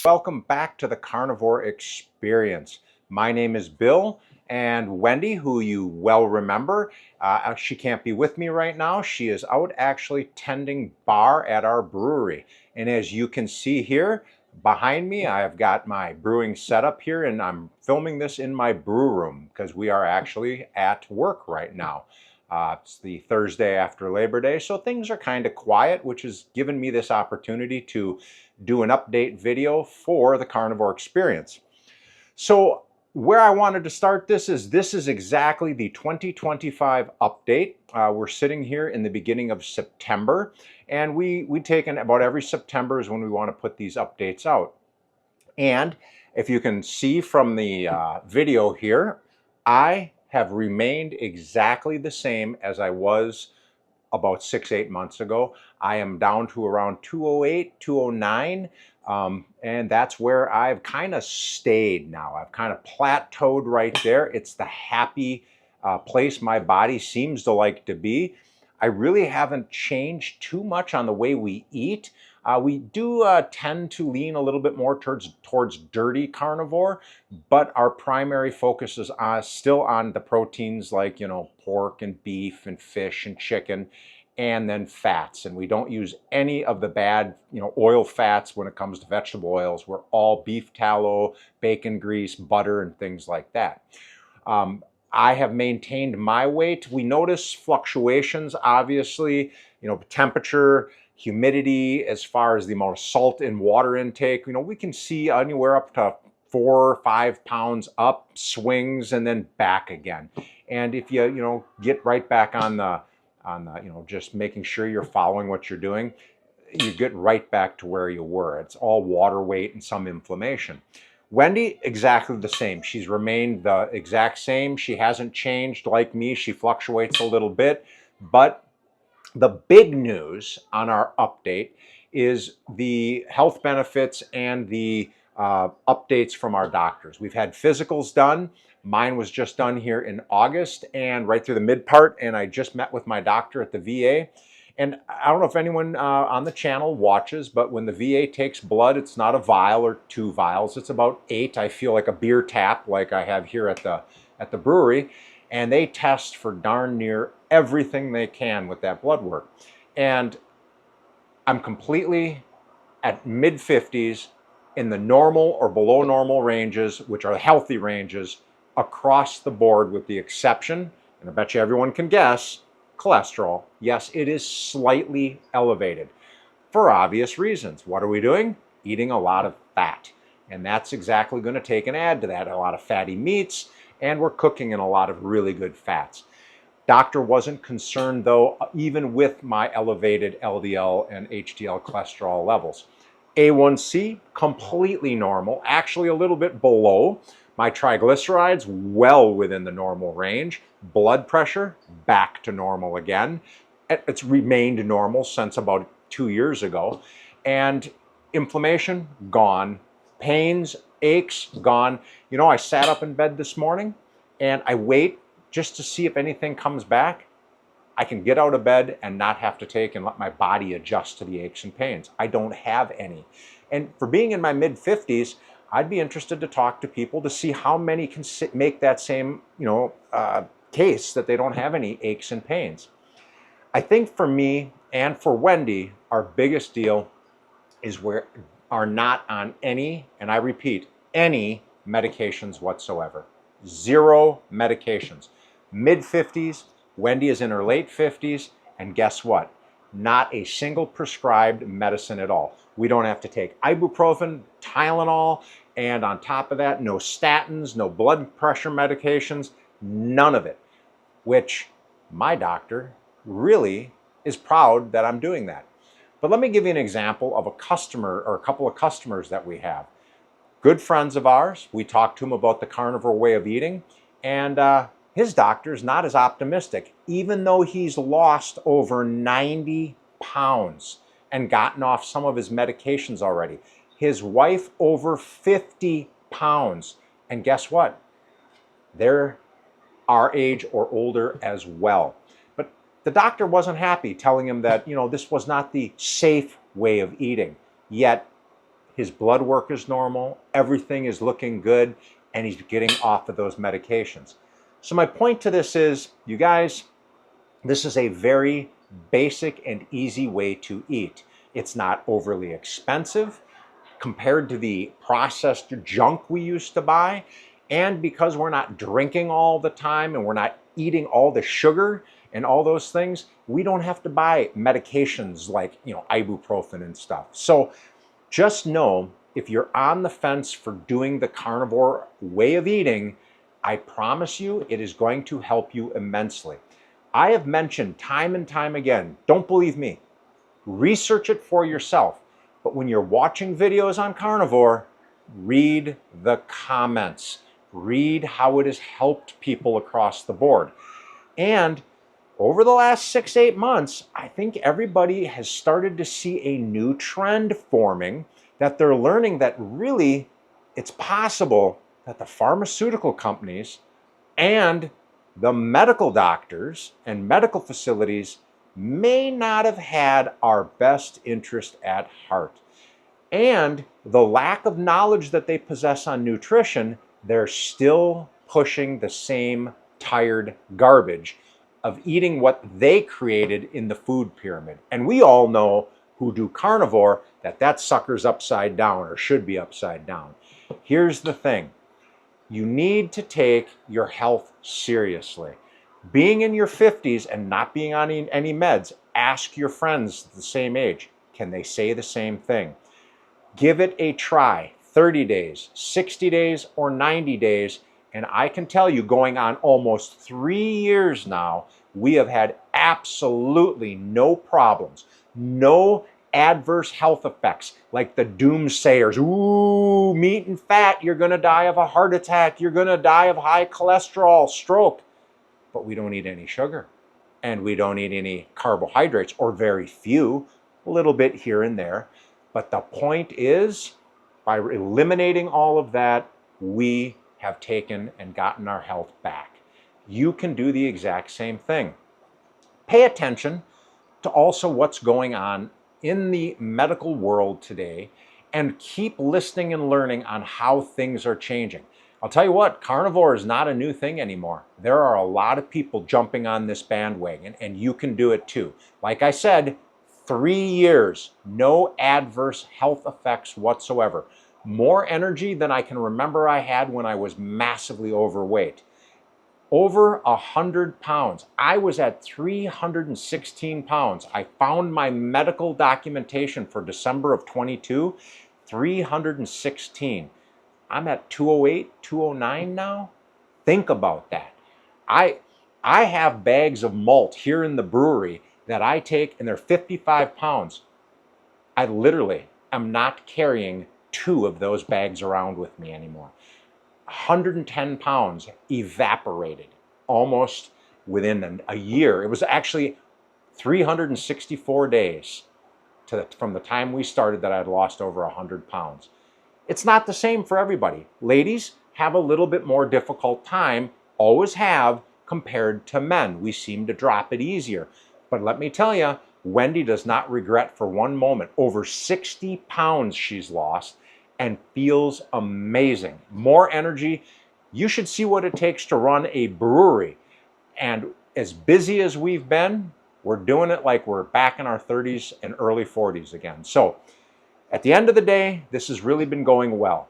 Welcome back to the Carnivore Experience. My name is Bill, and Wendy, who you well remember, she can't be with me right now. She is out actually tending bar at our brewery. And as you can see here behind me, I've got my brewing setup here, and I'm filming this in my brew room because we are actually at work right now. It's the Thursday after Labor Day, so things are kind of quiet, which has given me this opportunity to do an update video for the Carnivore Experience. So where I wanted to start this is exactly the 2025 update. We're sitting here in the beginning of September, and we take in about every September is when we want to put these updates out. And if you can see from the video here, I have remained exactly the same as I was about 6-8 months ago. I am down to around 208, 209, and that's where I've kind of stayed now. I've kind of plateaued right there. It's the happy place my body seems to like to be. I really haven't changed too much on the way we eat. We do tend to lean a little bit more towards dirty carnivore, but our primary focus is still on the proteins like, pork and beef and fish and chicken, and then fats. And we don't use any of the bad, oil fats when it comes to vegetable oils. We're all beef tallow, bacon grease, butter, and things like that. I have maintained my weight. We notice fluctuations, obviously, temperature, humidity, as far as the amount of salt in water intake. We can see anywhere up to 4 or 5 pounds up, swings, and then back again. And if you get right back on the just making sure you're following what you're doing, you get right back to where you were. It's all water weight and some inflammation. Wendy, exactly the same. She's remained the exact same. She hasn't changed like me. She fluctuates a little bit, but the big news on our update is the health benefits and the updates from our doctors. We've had physicals done. Mine was just done here in August and right through the mid part, and I just met with my doctor at the VA. And I don't know if anyone on the channel watches, but when the VA takes blood, it's not a vial or 2 vials. It's about 8. I feel like a beer tap like I have here at the brewery. And they test for darn near everything they can with that blood work. And I'm completely at mid-50s in the normal or below normal ranges, which are healthy ranges, across the board with the exception, and I bet you everyone can guess, cholesterol. Yes, it is slightly elevated for obvious reasons. What are we doing? Eating a lot of fat. And that's exactly going to take and add to that. A lot of fatty meats, and we're cooking in a lot of really good fats. Doctor wasn't concerned though, even with my elevated LDL and HDL cholesterol levels. A1C, completely normal, actually a little bit below. My triglycerides, well within the normal range. Blood pressure, back to normal again. It's remained normal since about 2 years ago. And inflammation, gone. Pains, aches, gone. I sat up in bed this morning and I wait just to see if anything comes back. I can get out of bed and not have to take and let my body adjust to the aches and pains. I don't have any. And for being in my mid-50s, I'd be interested to talk to people to see how many can make that same, case that they don't have any aches and pains. I think for me and for Wendy, our biggest deal is we are not on any, and I repeat, any medications whatsoever. 0 medications. Mid-50s, Wendy is in her late 50s, and guess what? Not a single prescribed medicine at all. We don't have to take ibuprofen, Tylenol, and on top of that, no statins, no blood pressure medications, none of it, which my doctor really is proud that I'm doing that. But let me give you an example of a customer or a couple of customers that we have. Good friends of ours. We talked to him about the Carnivore Way of Eating, and his doctor is not as optimistic, even though he's lost over 90 pounds and gotten off some of his medications already. His wife over 50 pounds. And guess what? They're our age or older as well. But the doctor wasn't happy, telling him that, this was not the safe way of eating. Yet his blood work is normal, everything is looking good, and he's getting off of those medications. So my point to this is, you guys, this is a very basic and easy way to eat. It's not overly expensive compared to the processed junk we used to buy. And because we're not drinking all the time and we're not eating all the sugar and all those things, we don't have to buy medications like, ibuprofen and stuff. So just know, if you're on the fence for doing the carnivore way of eating, I promise you it is going to help you immensely. I have mentioned time and time again, don't believe me, research it for yourself. But when you're watching videos on carnivore, read the comments. Read how it has helped people across the board. And over the last 6-8 months, I think everybody has started to see a new trend forming, that they're learning that really it's possible that the pharmaceutical companies and the medical doctors and medical facilities may not have had our best interest at heart. And the lack of knowledge that they possess on nutrition, they're still pushing the same tired garbage of eating what they created in the food pyramid. And we all know, who do carnivore, that sucker's upside down, or should be upside down. Here's the thing. You need to take your health seriously. Being in your 50s and not being on any meds, ask your friends the same age. Can they say the same thing? Give it a try. 30 days, 60 days, or 90 days. And I can tell you, going on almost 3 years now, we have had absolutely no problems, no adverse health effects like the doomsayers. Ooh, meat and fat, you're going to die of a heart attack, you're going to die of high cholesterol, stroke. But we don't eat any sugar, and we don't eat any carbohydrates, or very few, a little bit here and there. But the point is, by eliminating all of that, we have taken and gotten our health back. You can do the exact same thing. Pay attention to also what's going on in the medical world today, and keep listening and learning on how things are changing. I'll tell you what, carnivore is not a new thing anymore. There are a lot of people jumping on this bandwagon, and you can do it too. Like I said, 3 years, no adverse health effects whatsoever. More energy than I can remember I had when I was massively overweight. Over 100 pounds. I was at 316 pounds. I found my medical documentation for December of 22, 316. I'm at 208, 209 now. Think about that. I have bags of malt here in the brewery that I take, and they're 55 pounds. I literally am not carrying 2 of those bags around with me anymore. 110 pounds evaporated almost within a year. It was actually 364 days from the time we started that I had lost over 100 pounds. It's not the same for everybody. Ladies have a little bit more difficult time, always have, compared to men. We seem to drop it easier. But let me tell you, Wendy does not regret for one moment. Over 60 pounds she's lost, and feels amazing. More energy. You should see what it takes to run a brewery. And as busy as we've been, we're doing it like we're back in our 30s and early 40s again. So at the end of the day, this has really been going well.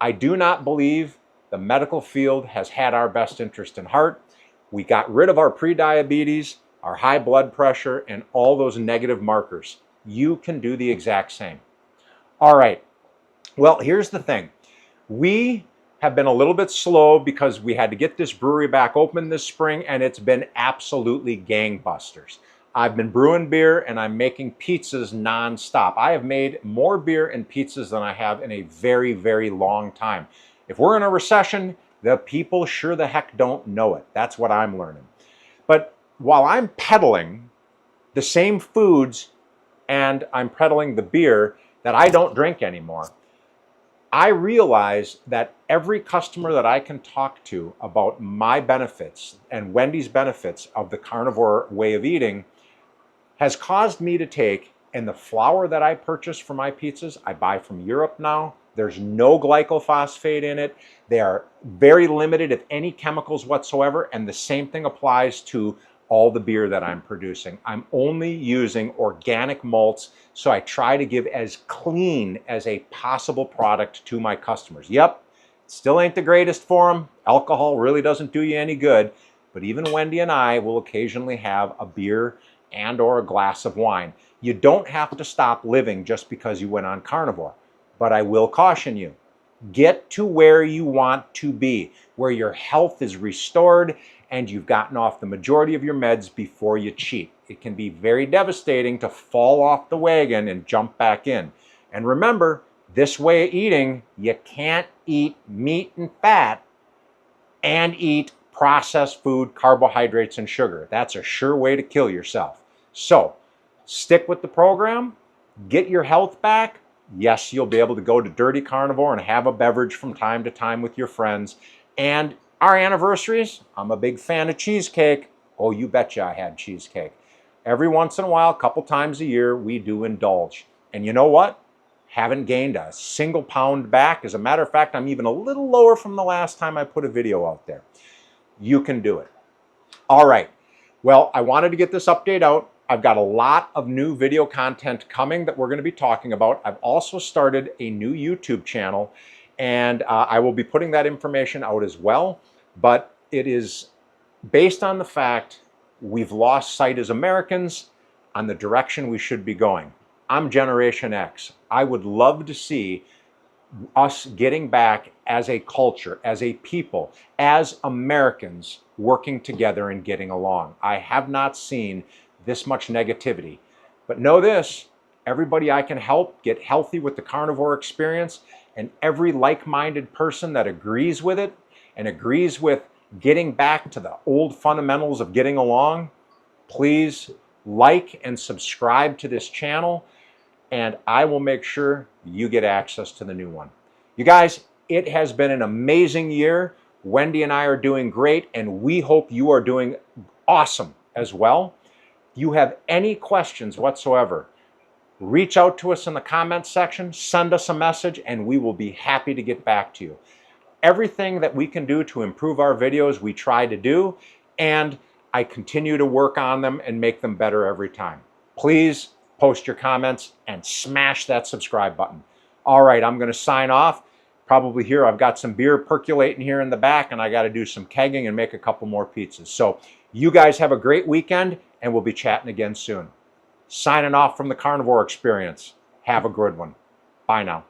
I do not believe the medical field has had our best interest in heart. We got rid of our prediabetes, our high blood pressure, and all those negative markers. You can do the exact same. All right. Well, here's the thing. We have been a little bit slow because we had to get this brewery back open this spring, and it's been absolutely gangbusters. I've been brewing beer, and I'm making pizzas nonstop. I have made more beer and pizzas than I have in a very, very long time. If we're in a recession, the people sure the heck don't know it. That's what I'm learning. But while I'm peddling the same foods and I'm peddling the beer that I don't drink anymore, I realize that every customer that I can talk to about my benefits and Wendy's benefits of the carnivore way of eating has caused me to take And the flour that I purchase for my pizzas, I buy from Europe now. There's no glycophosphate in it. They are very limited, if any chemicals whatsoever. And the same thing applies to all the beer that I'm producing. I'm only using organic malts, so I try to give as clean as a possible product to my customers. Yep, still ain't the greatest for them. Alcohol really doesn't do you any good, but even Wendy and I will occasionally have a beer and or a glass of wine. You don't have to stop living just because you went on carnivore, but I will caution you, get to where you want to be, where your health is restored and you've gotten off the majority of your meds before you cheat. It can be very devastating to fall off the wagon and jump back in. And remember, this way of eating, you can't eat meat and fat and eat processed food, carbohydrates, and sugar. That's a sure way to kill yourself. So stick with the program, get your health back. Yes, you'll be able to go to Dirty Carnivore and have a beverage from time to time with your friends. And our anniversaries, I'm a big fan of cheesecake. Oh, you betcha I had cheesecake. Every once in a while, a couple times a year, we do indulge. And you know what? Haven't gained a single pound back. As a matter of fact, I'm even a little lower from the last time I put a video out there. You can do it. All right. Well, I wanted to get this update out. I've got a lot of new video content coming that we're going to be talking about. I've also started a new YouTube channel, and I will be putting that information out as well. But it is based on the fact we've lost sight as Americans on the direction we should be going. I'm Generation X. I would love to see us getting back as a culture, as a people, as Americans working together and getting along. I have not seen this much negativity. But know this, everybody I can help get healthy with the carnivore experience, and every like-minded person that agrees with it and agrees with getting back to the old fundamentals of getting along, please like and subscribe to this channel, and I will make sure you get access to the new one. You guys, it has been an amazing year. Wendy and I are doing great, and we hope you are doing awesome as well. If you have any questions whatsoever, reach out to us in the comments section, send us a message, and we will be happy to get back to you. Everything that we can do to improve our videos, we try to do, and I continue to work on them and make them better every time. Please post your comments and smash that subscribe button. All right, I'm going to sign off. Probably here, I've got some beer percolating here in the back, and I got to do some kegging and make a couple more pizzas. So you guys have a great weekend, and we'll be chatting again soon. Signing off from the Carnivore Experience. Have a good one. Bye now.